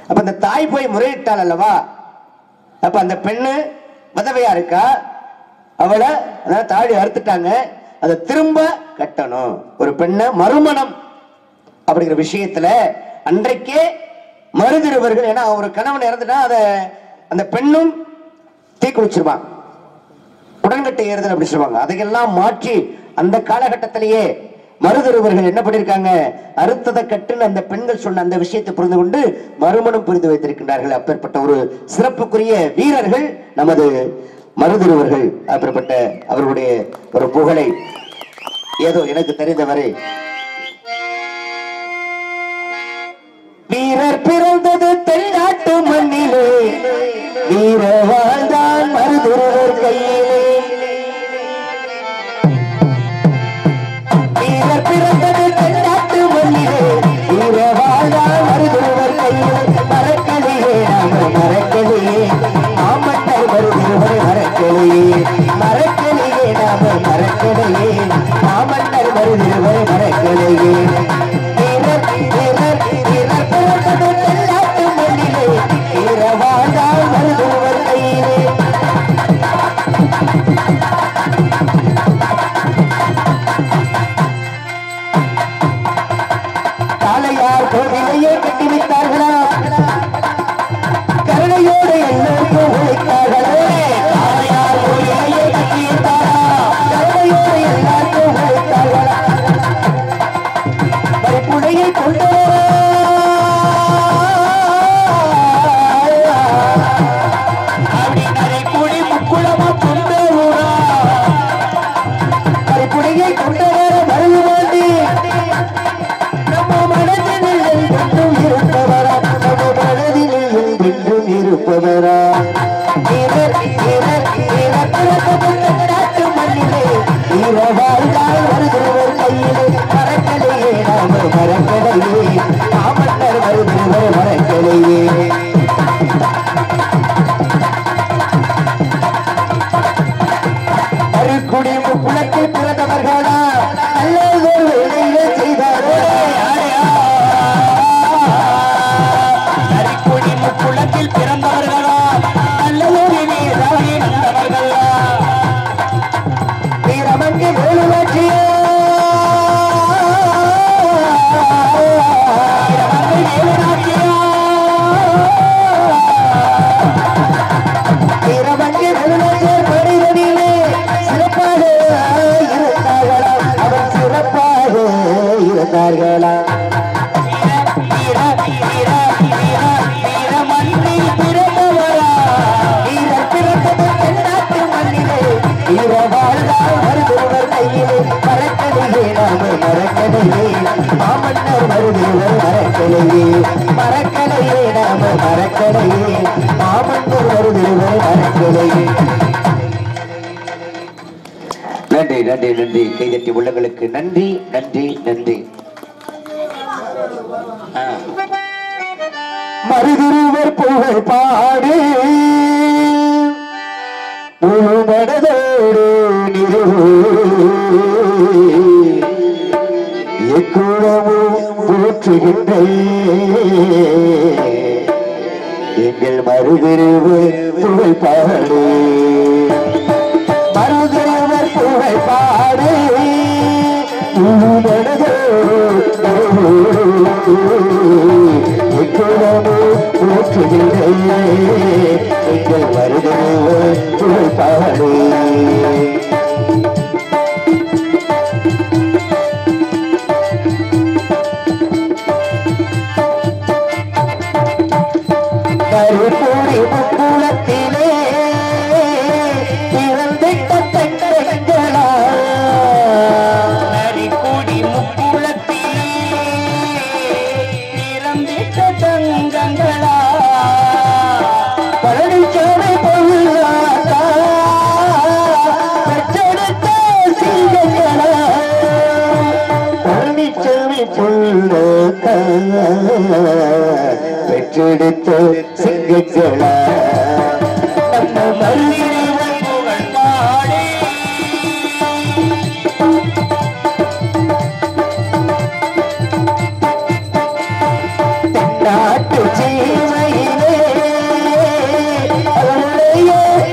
அப்ப அந்த தாய் போய் முறையிட்டாள் அல்லவா, அப்ப அந்த பெண்ணு விதவையா இருக்கா, அவளை தாடி அறுத்துட்டாங்க, அதை திரும்ப கட்டணும். ஒரு பெண்ணை மறுமணம் அப்படிங்கிற விஷயத்துல அன்றைக்கே மருதிருவர்கள், ஏன்னா ஒரு கணவன் இறந்துட்டா அதை அந்த பெண்ணும் தீக்குளிச்சிருவாங்க, உடன்கட்டை ஏறுதல் அப்படி சொல்லுவாங்க. அதையெல்லாம் மாற்றி அந்த காலகட்டத்திலேயே மருதிருவர்கள் என்ன பண்ணிருக்காங்க, அறுத்ததை கட்டுன்னு அந்த பெண்கள் சொன்ன அந்த விஷயத்தை புரிந்து கொண்டு மறுமணம் புரிந்து வைத்திருக்கின்றார்கள். அப்பேற்பட்ட ஒரு சிறப்புக்குரிய வீரர்கள் நமது மருதிருவர்கள். அப்பேற்பட்ட அவர்களுடைய ஒரு புகழை ஏதோ எனக்கு தெரிந்தவரை, வீரர் பிறந்தது தென்னாட்டு மண்ணிலே, வீர வாழ்ந்தான் மருதிருவர் கையிலே. வீரர் பிறந்தது தென்னாட்டு மண்ணிலே, வீர வாழ்ந்தான் மருதிருவர் கையிலே. மரக்கலையே நாம மரக்கலையே, மாமன்னர் மருதிருவர் மரக்கலையே. மரக்கலையே நாம மரக்கலையே, மாமன்னர் மருதிருவர் மரக்கலையே. வீரர் வீரர் வீரர் பிறந்தது மறக்கலையே அருக்குடி குலத்தில் பிறந்தவர்களா நல்ல வேலையை செய்தாரே அரிக்குடி முக்குளத்தில் பிறந்தவர்களா நல்லதொரு நீராடி வந்தவர்களா வீரமங்கி வேலுவாட்சியா வீரமங்கி வேலுவாட்சியர் மனிதனிலே சிறப்பாக இருந்தார்களா அவர் சிறப்பாக இருந்தார்களா மாமன்னர் வருகிறவர் மறக்கலையே மறக்கலையே நாம மறக்கலையே மாமன்னர் வருகிறவர் மறக்கலையே நன்றி நன்றி நன்றி கைதட்டி உள்ளங்களுக்கு நன்றி நன்றி நன்றி மருதிருவர் புகழ் பாடு முழுமனதோடு எக்குளமும் போற்றுகின்ற எங்கள் மருதிருவர் புகழ் பாடு மருதிருவர் புகழ் பாடு எக்குளமும் போற்றுகின்ற எங்கள் மருதிருவர் புகழ் பாடு கருப்பூரி முக்குளத்திலே பிறந்திட்ட தங்கங்களா அரிக்குடி முக்குளத்திலே பிறந்திட்ட தங்கங்களா பழனிச்சாமி பொருளாத்தா பெற்றெடுத்த சிங்கங்களா பழனிச்சாமி பொருளாத்தா பெற்றெடுத்த சிங்கங்களா நம்ம மருதிருவர் புகழ் பாடி தென்னாட்டு சீமையிலே அவருடைய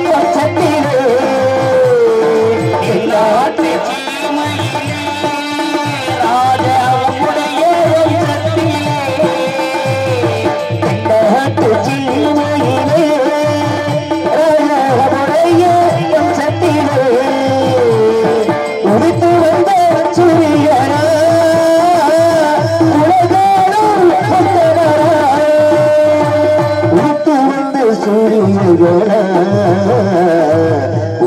வசத்திலே நாட்டு சீமையிலே ராஜாவுடைய வம்சத்திலே தென்னாட்டு சீமையிலே அவருடைய வசத்திலே உதித்து வந்த சூரியனா உலகாலும் வந்தவரா உதித்து வந்த சூரியனா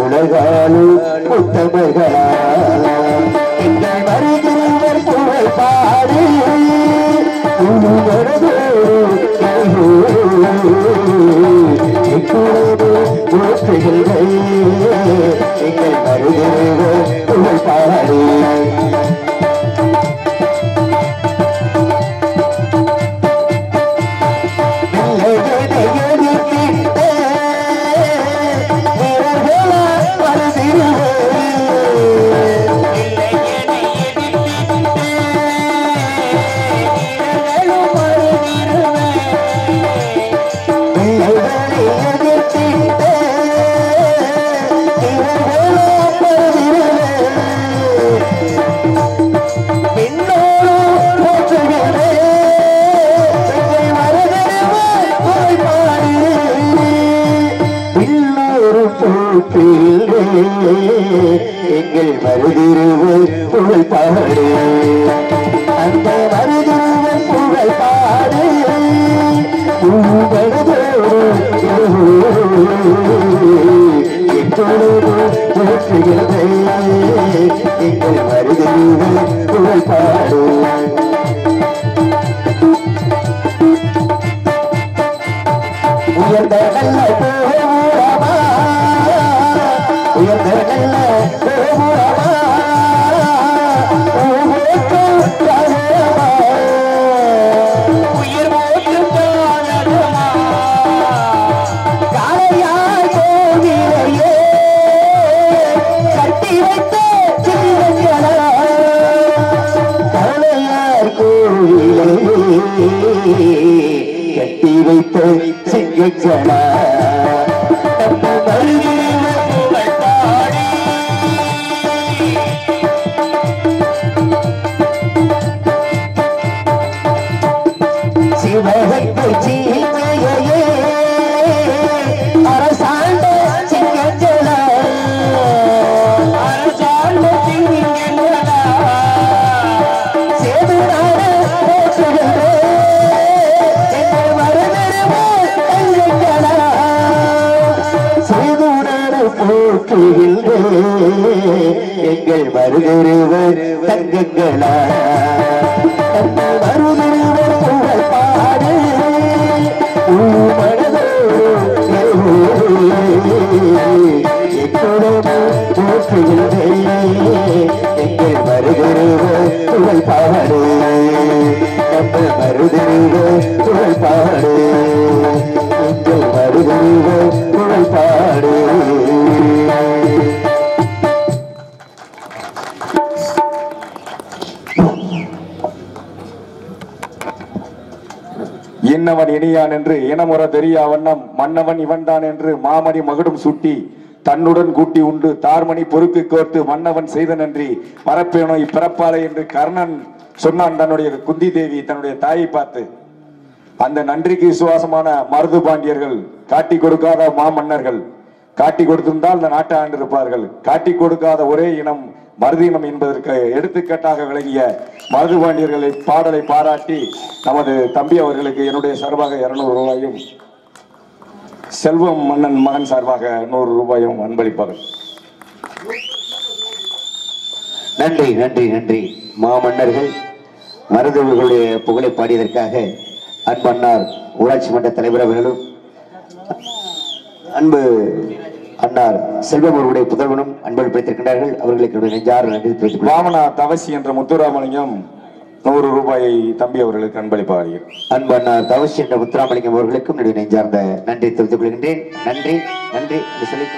உலகாலும் உத்தமர்களா எங்கள் மருதிருவர் புகழ் பாடு போற்றுகின்ற எங்கள் மருதிருவர் புகழ் பாடு எங்கள் மருதிருவர் புகழ் பாடு அந்த மருதிருவர் புகழ் பாடு எப்பொழுது போற்றுகிறது எங்கள் மருதிருவர் புகழ் பாடு உயர்ந்த நல்ல கோபுரமா உயர்ந்த நல்ல கோபுரமா உயிர் போற்றும் கட்டி வைத்த சிங்கங்களா நம்ம வருகிறவர் பாடி சிவகத்தை சீமையே அரசாண்ட சிங்கங்களா அரசாண்ட சிங்கங்களா சேதுநாட போற்றுகின்றே எங்கள் வரதரவர் கண்களா சேதுநாட போற்றுகின்றே எங்கள் வருகிறவர் தங்கங்களா நம்ம வருகிறவர் புகழ் பாடு எங்கள் வருகிறவர் புகழ் பாடு நம்ம வருகிறவர் புகழ் பாடு எங்கள் வருகிறவர் புகழ் பாடு இன்னவன் இனியான் என்று இனமுற தெரியா வண்ணம் மன்னவன் இவன்தான் என்று மாமணி மகுடும் சுட்டி தன்னுடன் கூட்டி உண்டு தார்மணி பொறுக்கு கோர்த்து மன்னவன் செய்த நன்றி மரப்பேனோ இப்பிறப்பாலை என்று கர்ணன் சொன்னான் தன்னுடைய குந்தி தேவி தன்னுடைய தாயை பார்த்து. அந்த நன்றிக்கு விசுவாசமான மருது பாண்டியர்கள் காட்டி கொடுக்காத மாமன்னர்கள் காட்டி கொடுத்திருந்தால் இந்த நாட்டை ஆண்டிருப்பார்கள். காட்டி கொடுக்காத ஒரே இனம் மருது இனம் என்பதற்கு எடுத்துக்காட்டாக விளங்கிய மருது பாண்டியர்களை பாடலை பாராட்டி நமது தம்பி அவர்களுக்கு என்னுடைய சார்பாக 200 ரூபாயும் செல்வம் மன்னன் மகன் சார்பாக 100 ரூபாயும் அன்பளிப்பார்கள். நன்றி நன்றி நன்றி. மாமன்னர்கள் மருதுகளுடைய புகழை பாடியதற்காக அன்பன்னார் ஊராட்சி மன்ற தலைவர் அவர்களும் அன்பு அன்னார் செல்வம் அவர்களுடைய புதல்வனும் அன்பளித்திருக்கின்றார்கள். அவர்களுக்கு நெஞ்சார் நன்றி தெரிவித்துக் வாமனா தவசி என்ற முத்துராமலிங்கம் 100 ரூபாயை தம்பி அவர்களுக்கு அன்பளிப்பார்கள். அன்பு அன்னார் தவசி என்ற முத்துராமலிங்கம் அவர்களுக்கும் நெஞ்சார்ந்த நன்றி தெரிவித்துக் கொள்கின்றேன். நன்றி நன்றி என்று சொல்லிக்